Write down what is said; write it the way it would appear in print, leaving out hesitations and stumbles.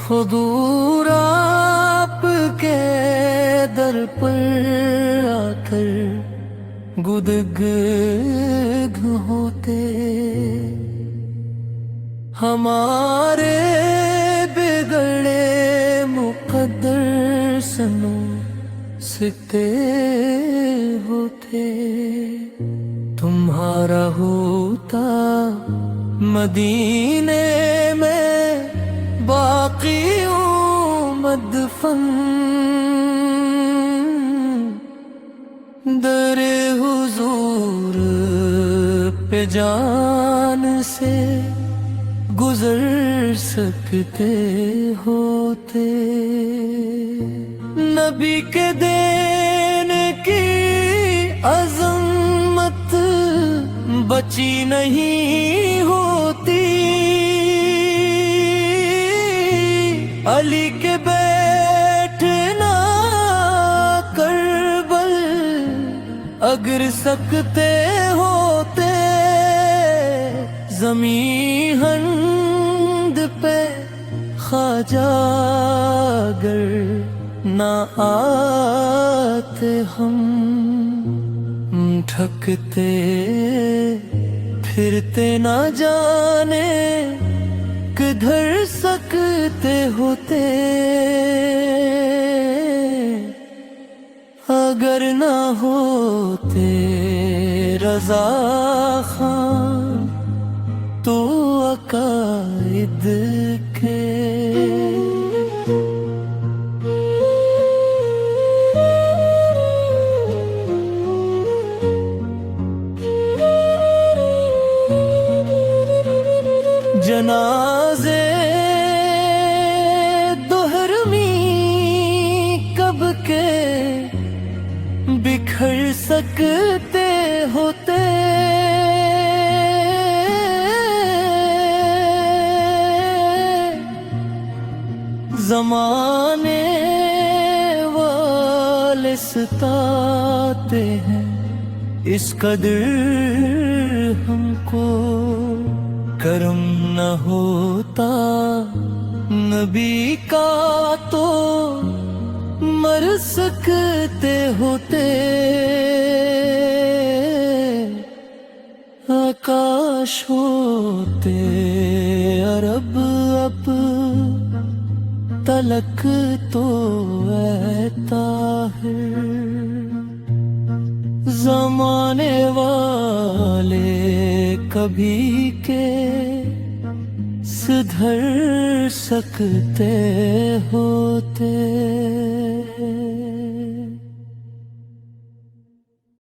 حضور آپ کے در پر آ کر گدگد ہوتے، ہمارے بگڑے مقدر سنو سکتے ہوتے، تمہارا ہوتا مدینے میں باقی مدفن، در حضور پہ جان سے گزر سکتے ہوتے، نبی کے دین کی عظمت بچی نہیں ہوتی، علی کے بیٹھنا کربل اگر سکتے ہوتے، زمین ہند پہ خواجہ اگر نہ آتے، ہم ٹھکتے پھرتے نہ جانے کدھر سکتے ہوتے، اگر نہ ہوتے رضا خان تو عقائد کے، جنازے دوہرمی کب کے بکھر سکتے ہوتے، زمانے والے ستاتے ہیں اس قدر ہم کو، کرم نہ ہوتا نبی کا تو مر سکتے ہوتے، آکاش ہوتے عرب اب تلک تو اے طاہر، زمانے والے کبھی کے سدھر سکتے ہوتے۔